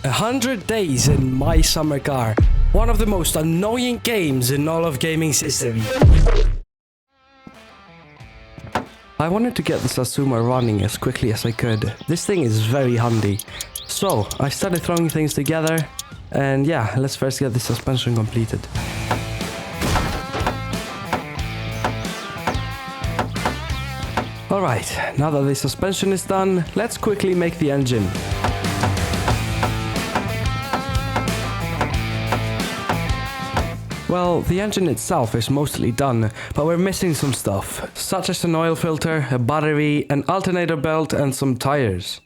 100 days in my summer car. One of the most annoying games in all of gaming history. I wanted to get the Satsuma running as quickly as I could. This thing is very handy. So, I started throwing things together. And yeah, let's first get the suspension completed. Alright, now that the suspension is done, let's quickly make the engine. Well, the engine itself is mostly done, but we're missing some stuff, such as an oil filter, a battery, an alternator belt and some tires.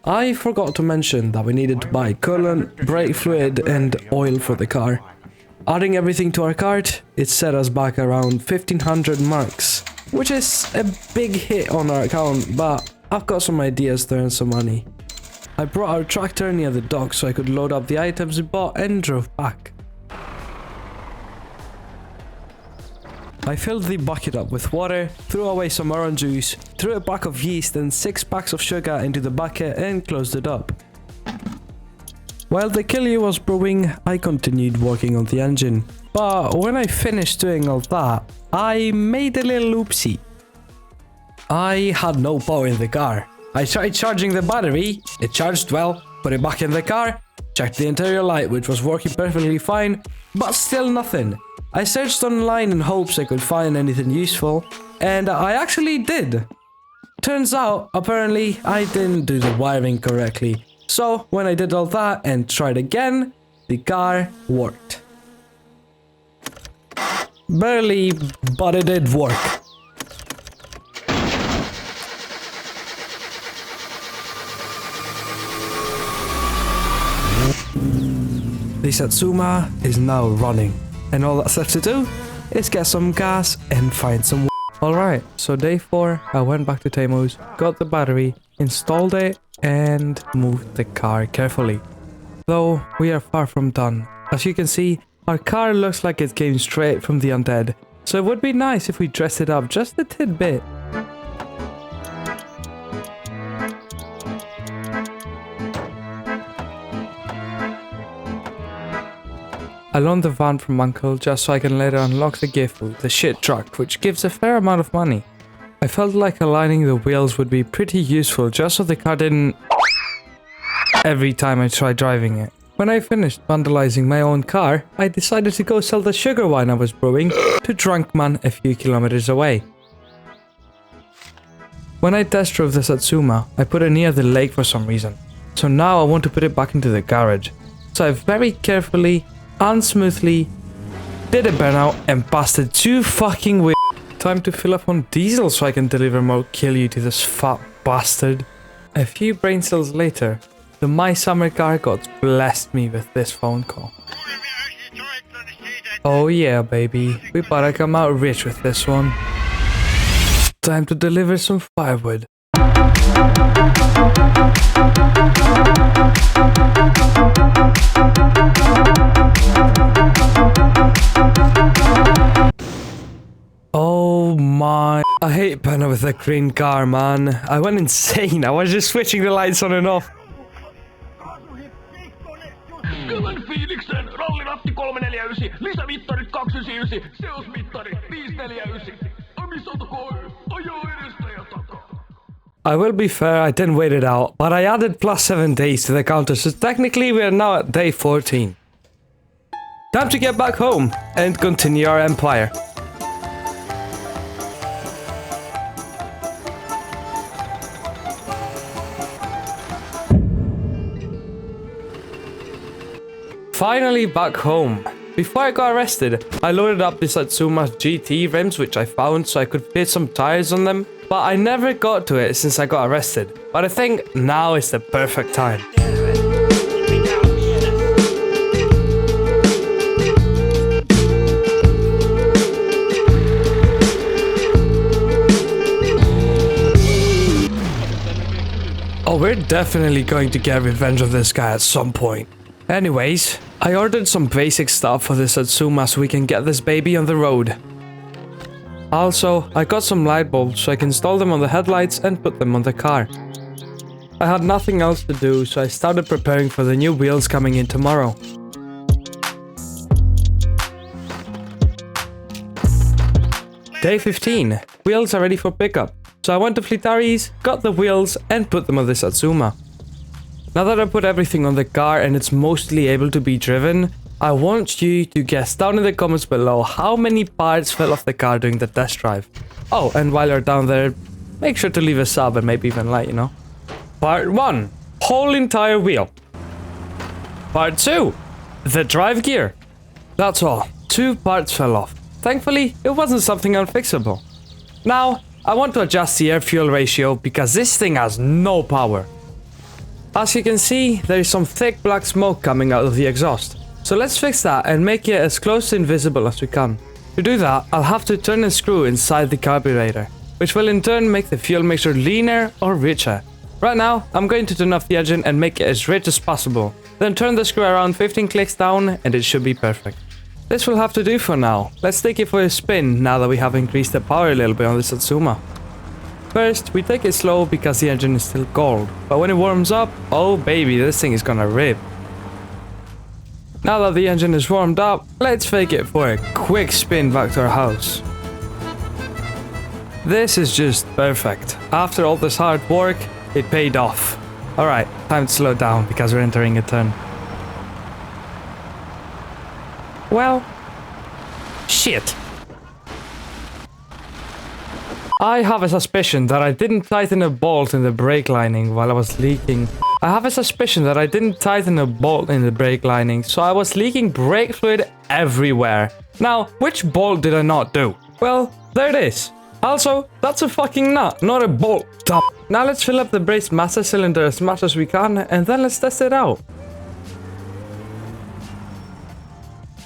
I forgot to mention that we needed to buy coolant, brake fluid and oil for the car. Adding everything to our cart, it set us back around 1500 marks, which is a big hit on our account, but I've got some ideas to earn some money. I brought our tractor near the dock so I could load up the items we bought and drove back. I filled the bucket up with water, threw away some orange juice, threw a pack of yeast and 6 packs of sugar into the bucket and closed it up. While the killie was brewing, I continued working on the engine. But when I finished doing all that, I made a little oopsie. I had no power in the car. I tried charging the battery, it charged well, put it back in the car, checked the interior light which was working perfectly fine, but still nothing. I searched online in hopes I could find anything useful, and I actually did. Turns out, apparently, I didn't do the wiring correctly. So, when I did all that and tried again, the car worked. Barely, but it did work. The Satsuma is now running, and all that's left to do is get some gas and find some Alright, so day 4, I went back to Temu's, got the battery, installed it, and moved the car carefully. Though, we are far from done. As you can see, our car looks like it came straight from the undead, so it would be nice if we dressed it up just a tidbit. I loaned the van from Uncle just so I can later unlock the gift with the shit truck, which gives a fair amount of money. I felt like aligning the wheels would be pretty useful just so the car didn't every time I tried driving it. When I finished vandalizing my own car, I decided to go sell the sugar wine I was brewing to drunk man a few kilometers away. When I test drove the Satsuma, I put it near the lake for some reason. So now I want to put it back into the garage. So I very carefully and smoothly did a burnout and busted 2 fucking wheels. Time to fill up on diesel so I can deliver more killie to this fat bastard. A few brain cells later, the My Summer car god blessed me with this phone call. Oh yeah baby, we better come out rich with this one. Time to deliver some firewood. Oh my... I hate Penna with a green car, man. I went insane. I was just switching the lights on and off. Kylän fiiliksen, ralliratti 349, lisämittarit 299, seosmittari 549. Ajo edestä ja takaa. I will be fair, I didn't wait it out, but I added plus 7 days to the counter, so technically we are now at day 14. Time to get back home and continue our empire. Finally back home. Before I got arrested, I loaded up the Satsuma's GT rims which I found so I could fit some tires on them, but I never got to it since I got arrested. But I think now is the perfect time. Oh, we're definitely going to get revenge on this guy at some point. Anyways, I ordered some basic stuff for the Satsuma so we can get this baby on the road. Also, I got some light bulbs so I can install them on the headlights and put them on the car. I had nothing else to do, so I started preparing for the new wheels coming in tomorrow. Day 15. Wheels are ready for pickup. So I went to Flitari's, got the wheels and put them on the Satsuma. Now that I put everything on the car and it's mostly able to be driven, I want you to guess down in the comments below how many parts fell off the car during the test drive. Oh, and while you're down there, make sure to leave a sub and maybe even like, Part 1. Whole entire wheel. Part 2. The drive gear. That's all. 2 parts fell off. Thankfully, it wasn't something unfixable. Now, I want to adjust the air-fuel ratio because this thing has no power. As you can see, there is some thick black smoke coming out of the exhaust. So let's fix that and make it as close to invisible as we can. To do that, I'll have to turn a screw inside the carburetor, which will in turn make the fuel mixture leaner or richer. Right now, I'm going to turn off the engine and make it as rich as possible. Then turn the screw around 15 clicks down and it should be perfect. This will have to do for now. Let's take it for a spin now that we have increased the power a little bit on the Satsuma. First, we take it slow because the engine is still cold. But when it warms up, oh baby, this thing is gonna rip. Now that the engine is warmed up, let's take it for a quick spin back to our house. This is just perfect. After all this hard work, it paid off. Alright, time to slow down because we're entering a turn. Well, shit. I have a suspicion that I didn't tighten a bolt in the brake lining while I was leaking. So I was leaking brake fluid everywhere. Now, which bolt did I not do? Well, there it is. Also, that's a fucking nut, not a bolt. Now let's fill up the brakes master cylinder as much as we can and then let's test it out.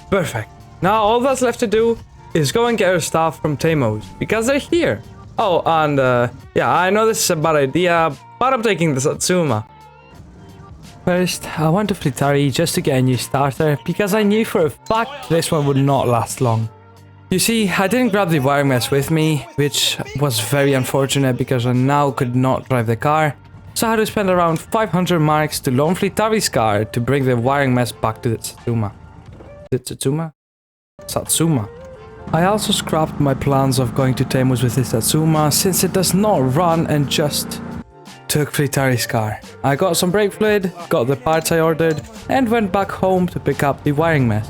Perfect. Now all that's left to do is go and get our stuff from Tamo's because they're here. Oh, and yeah, I know this is a bad idea, but I'm taking the Satsuma. First, I went to Flitari just to get a new starter because I knew for a fact this one would not last long. You see, I didn't grab the wiring mesh with me, which was very unfortunate because I now could not drive the car. So I had to spend around 500 marks to loan Flitari's car to bring the wiring mesh back to the Satsuma. Satsuma. I also scrapped my plans of going to Tamo's with the Satsuma since it does not run and just took Flitari's car. I got some brake fluid, got the parts I ordered, and went back home to pick up the wiring mesh.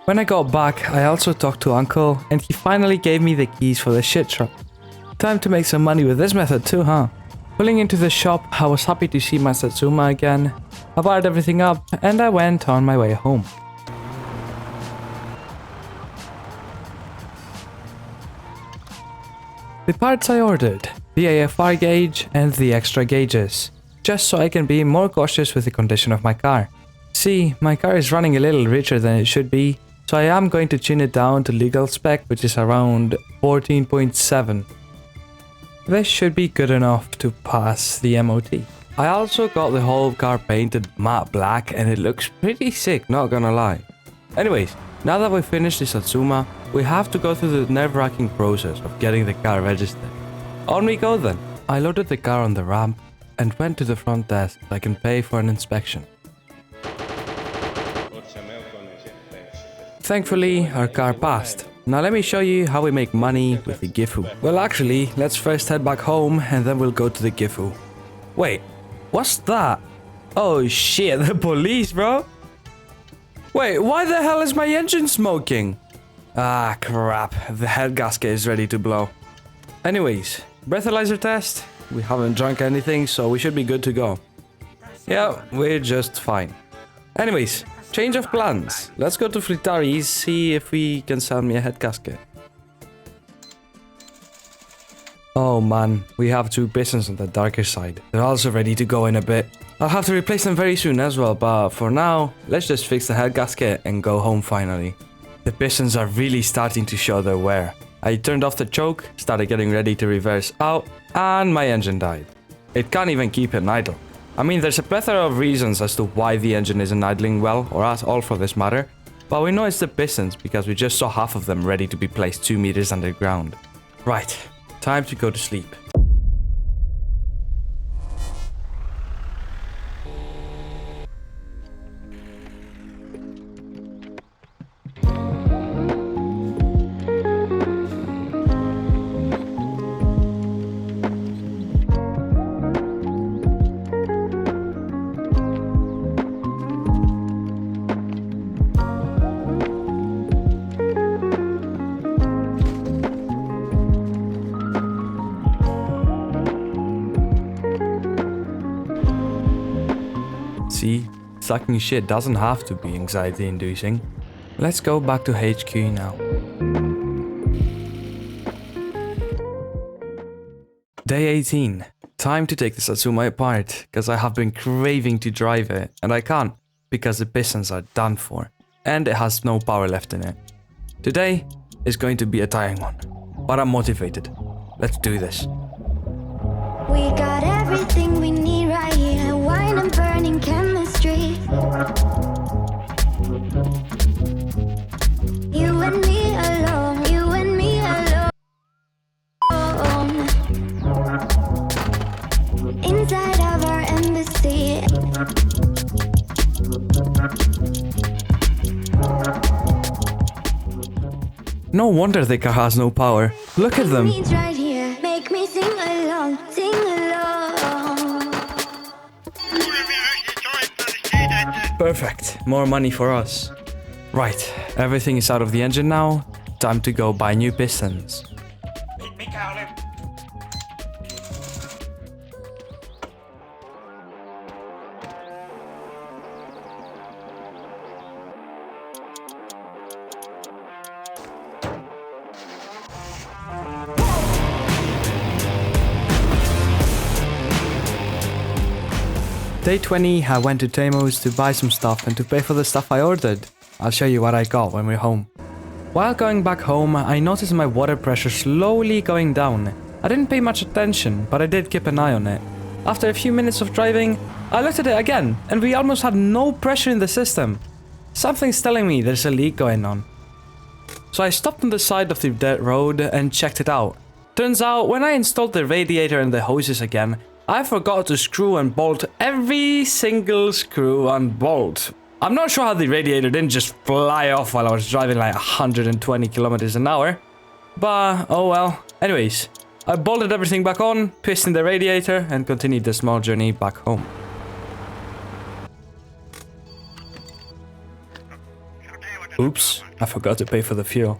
When I got back, I also talked to Uncle, and he finally gave me the keys for the shit truck. Time to make some money with this method too, huh? Pulling into the shop, I was happy to see my Satsuma again. I wired everything up, and I went on my way home. The parts I ordered, the AFR gauge and the extra gauges, just so I can be more cautious with the condition of my car. See, my car is running a little richer than it should be, so I am going to tune it down to legal spec, which is around 14.7. This should be good enough to pass the MOT. I also got the whole car painted matte black and it looks pretty sick, not gonna lie. Anyways, now that we've finished the Satsuma, we have to go through the nerve-wracking process of getting the car registered. On we go then. I loaded the car on the ramp and went to the front desk so I can pay for an inspection. Thankfully, our car passed. Now let me show you how we make money with the Gifu. Well actually, let's first head back home and then we'll go to the Gifu. Wait, what's that? Oh shit, the police, bro! Wait, why the hell is my engine smoking? Ah, crap. The head gasket is ready to blow. Anyways, breathalyzer test. We haven't drunk anything, so we should be good to go. Yeah, we're just fine. Anyways, change of plans. Let's go to Flitari's, see if we can sell me a head gasket. Oh man, we have 2 pistons on the darker side. They're also ready to go in a bit. I'll have to replace them very soon as well, but for now, let's just fix the head gasket and go home finally. The pistons are really starting to show their wear. I turned off the choke, started getting ready to reverse out, and my engine died. It can't even keep it idle. I mean, there's a plethora of reasons as to why the engine isn't idling well, or at all for this matter, but we know it's the pistons because we just saw half of them ready to be placed 2 meters underground. Right, time to go to sleep. See, sucking shit doesn't have to be anxiety inducing. Let's go back to HQ now. Day 18. Time to take the Satsuma apart, because I have been craving to drive it, and I can't, because the pistons are done for, and it has no power left in it. Today is going to be a tiring one, but I'm motivated. Let's do this. We got everything we need right here. Wine and burning chemistry. You and me alone. You and me alone. Inside of our embassy. No wonder the car has no power. Look at them. Needs right here. Make me sing along. Sing along. Perfect. More money for us. Right, everything is out of the engine now. Time to go buy new pistons. Day 20, I went to Tamo's to buy some stuff and to pay for the stuff I ordered. I'll show you what I got when we're home. While going back home, I noticed my water pressure slowly going down. I didn't pay much attention, but I did keep an eye on it. After a few minutes of driving, I looked at it again, and we almost had no pressure in the system. Something's telling me there's a leak going on. So I stopped on the side of the dirt road and checked it out. Turns out, when I installed the radiator and the hoses again, I forgot to screw and bolt every single screw and bolt. I'm not sure how the radiator didn't just fly off while I was driving like 120 kilometers an hour. But, oh well. Anyways, I bolted everything back on, pistoned the radiator, and continued the small journey back home. Oops, I forgot to pay for the fuel.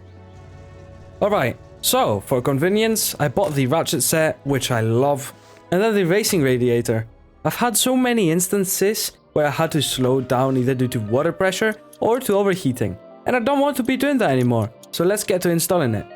Alright, so for convenience, I bought the ratchet set, which I love, and then the racing radiator. I've had so many instances where I had to slow down either due to water pressure or to overheating, and I don't want to be doing that anymore, so let's get to installing it.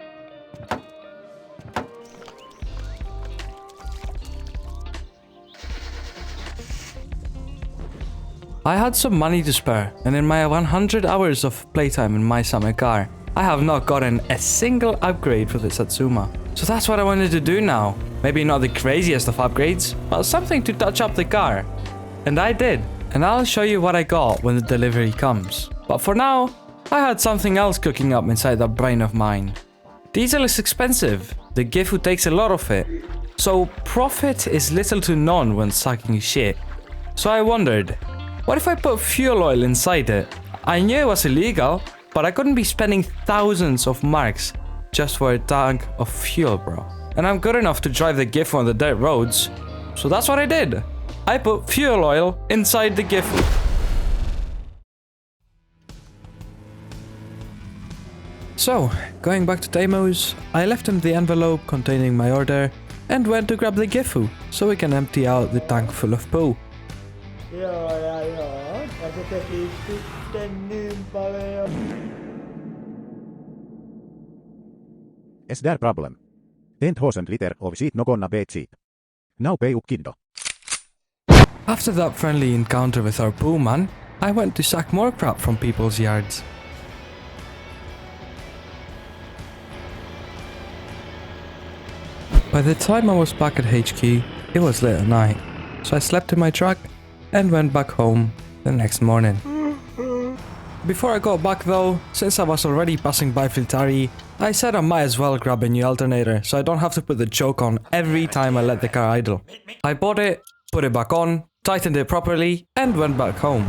I had some money to spare, and in my 100 hours of playtime in my summer car, I have not gotten a single upgrade for the Satsuma. So that's what I wanted to do now. Maybe not the craziest of upgrades, but something to touch up the car. And I did. And I'll show you what I got when the delivery comes. But for now, I had something else cooking up inside that brain of mine. Diesel is expensive. The Gifu takes a lot of it. So profit is little to none when sucking shit. So I wondered, what if I put fuel oil inside it? I knew it was illegal, but I couldn't be spending thousands of marks just for a tank of fuel, bro. And I'm good enough to drive the Gifu on the dirt roads, so that's what I did. I put fuel oil inside the Gifu. So, going back to Tamo's, I left him the envelope containing my order and went to grab the Gifu so we can empty out the tank full of poo. Joo. Ja se teki sitten niin paljon. Is there problem? 10,000 liter of shit no gonna be cheap. Now pay up kindo. After that friendly encounter with our poo man, I went to sack more crap from people's yards. By the time I was back at HQ, it was late at night, so I slept in my truck and went back home the next morning. Before I got back though, since I was already passing by Filtari, I said I might as well grab a new alternator so I don't have to put the choke on every time I let the car idle. I bought it, put it back on, tightened it properly, and went back home.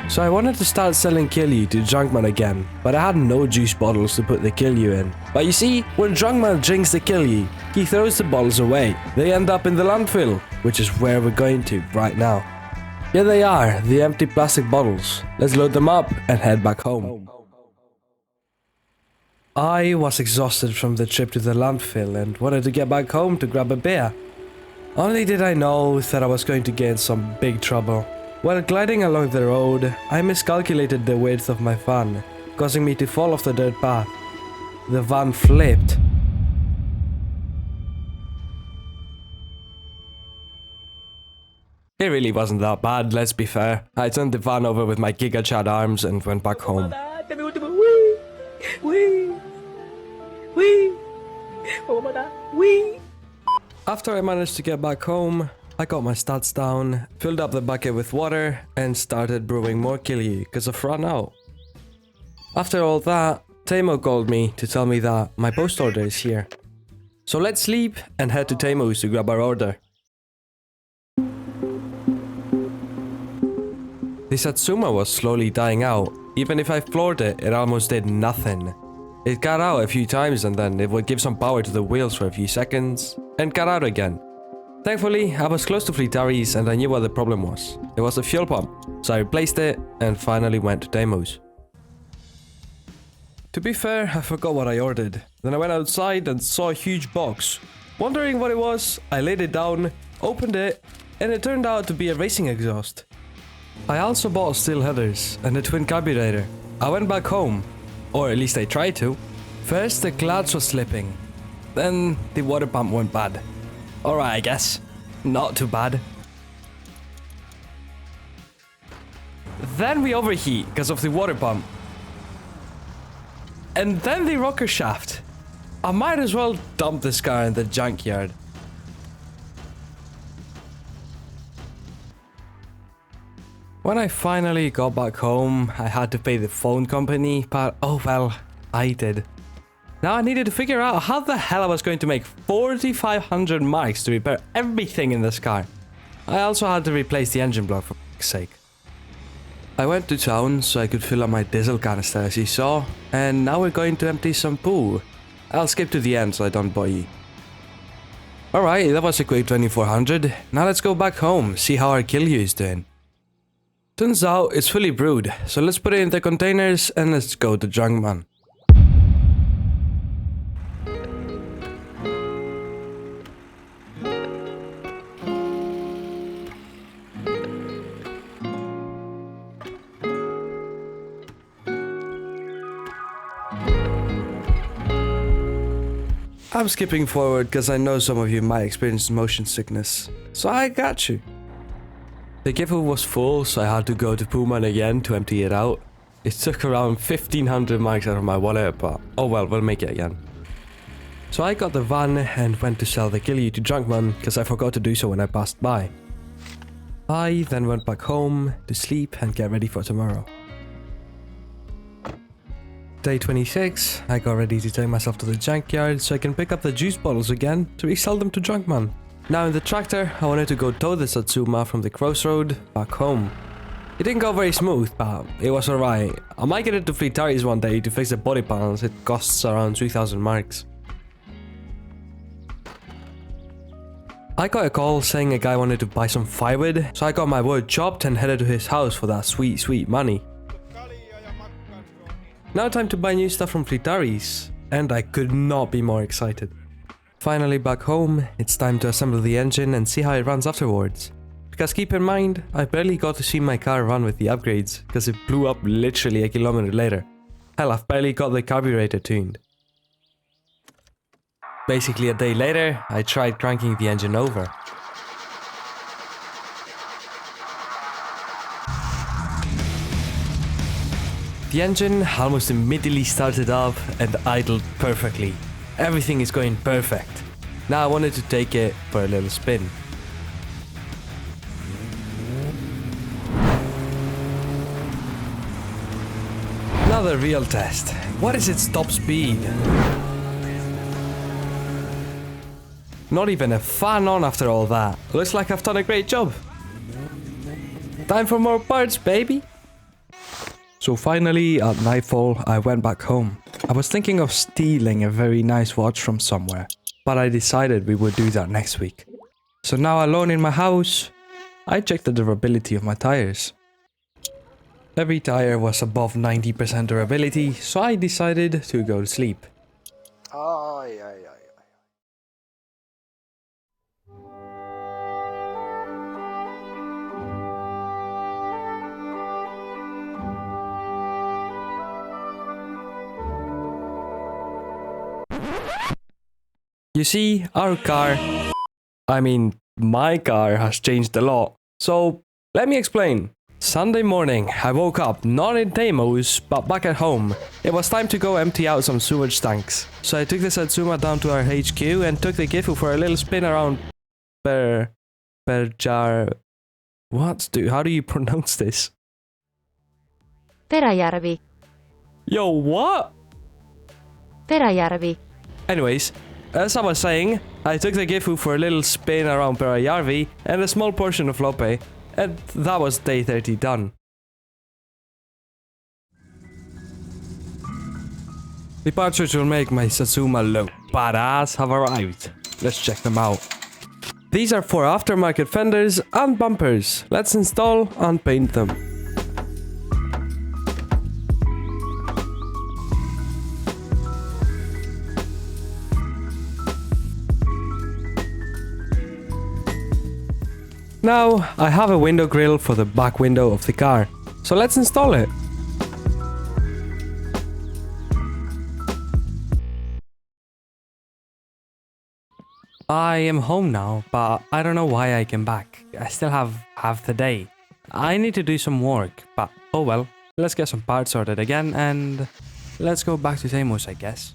So I wanted to start selling Kilyu to Junkman again, but I had no juice bottles to put the Kilyu in. But you see, when Junkman drinks the Kilyu, he throws the bottles away. They end up in the landfill, which is where we're going to right now. Here they are, the empty plastic bottles. Let's load them up and head back home. I was exhausted from the trip to the landfill and wanted to get back home to grab a beer. Only did I know that I was going to get in some big trouble. While gliding along the road, I miscalculated the width of my van, causing me to fall off the dirt path. The van flipped. It really wasn't that bad, let's be fair. I turned the van over with my Giga Chad arms and went back home. After I managed to get back home, I got my stats down, filled up the bucket with water, and started brewing more Kilyu because I've run out. After all that, Teimo called me to tell me that my post order is here. So let's sleep and head to Teimo's to grab our order. The Satsuma was slowly dying out. Even if I floored it, it almost did nothing. It got out a few times and then it would give some power to the wheels for a few seconds, and got out again. Thankfully, I was close to Fleetari's and I knew what the problem was. It was a fuel pump, so I replaced it and finally went to Teimo's. To be fair, I forgot what I ordered. Then I went outside and saw a huge box. Wondering what it was, I laid it down, opened it, and it turned out to be a racing exhaust. I also bought steel headers and a twin carburetor. I went back home, or at least I tried to. First the clutch was slipping, then the water pump went bad. Alright, I guess. Not too bad. Then we overheat because of the water pump. And then the rocker shaft. I might as well dump this car in the junkyard. When I finally got back home, I had to pay the phone company, but oh well, I did. Now I needed to figure out how the hell I was going to make 4,500 marks to repair everything in this car. I also had to replace the engine block for f***'s sake. I went to town so I could fill up my diesel canister as you saw, and now we're going to empty some poo. I'll skip to the end so I don't bore you. Alright, that was a quick 2400. Now let's go back home, see how our Kilyu is doing. Turns out it's fully brewed, so let's put it in the containers and let's go to Junkman. I'm skipping forward because I know some of you might experience motion sickness, so I got you. The giveaway was full, so I had to go to Pullman again to empty it out. It took around 1,500 marks out of my wallet, but oh well, we'll make it again. So I got the van and went to sell the Kilyu to Junkman because I forgot to do so when I passed by. I then went back home to sleep and get ready for tomorrow. Day 26, I got ready to take myself to the junkyard so I can pick up the juice bottles again to resell them to Junkman. Now in the tractor, I wanted to go tow the Satsuma from the crossroad back home. It didn't go very smooth, but it was alright. I might get it to Fleetari's one day to fix the body panels. It costs around 3,000 marks. I got a call saying a guy wanted to buy some firewood, so I got my wood chopped and headed to his house for that sweet, sweet money. Now time to buy new stuff from Fleetari's, and I could not be more excited. Finally back home, it's time to assemble the engine and see how it runs afterwards. Because keep in mind, I barely got to see my car run with the upgrades, because it blew up literally a kilometer later. Hell, I've barely got the carburetor tuned. Basically a day later, I tried cranking the engine over. The engine almost immediately started up and idled perfectly. Everything is going perfect. Now I wanted to take it for a little spin. Another real test. What is its top speed? Not even a fan on after all that. Looks like I've done a great job. Time for more parts, baby! So finally, at nightfall, I went back home. I was thinking of stealing a very nice watch from somewhere, but I decided we would do that next week. So now alone in my house, I checked the durability of my tires. Every tire was above 90% durability, so I decided to go to sleep. You see, my car has changed a lot. So, let me explain. Sunday morning, I woke up, not in Deimos, but back at home. It was time to go empty out some sewage tanks. So I took the Satsuma down to our HQ and took the Gifu for a little spin around how do you pronounce this? Peräjärvi. Yo, what? Peräjärvi. Anyways, as I was saying, I took the Gifu for a little spin around Peräjärvi and a small portion of Lope, and that was day 30 done. The parts which will make my Satsuma look badass have arrived. Let's check them out. These are 4 aftermarket fenders and bumpers. Let's install and paint them. Now, I have a window grill for the back window of the car, so let's install it. I am home now, but I don't know why I came back. I still have half the day. I need to do some work, but oh well. Let's get some parts sorted again and let's go back to Deimos, I guess.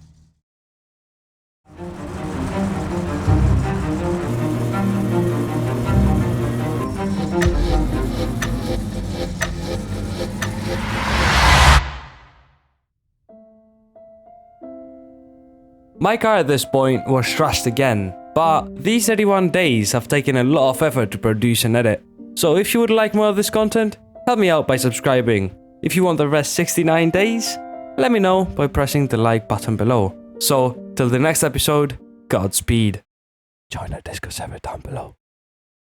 My car at this point was trashed again, but these 31 days have taken a lot of effort to produce and edit. So if you would like more of this content, help me out by subscribing. If you want the rest 69 days, let me know by pressing the like button below. So, till the next episode, Godspeed. Join our Discord server down below.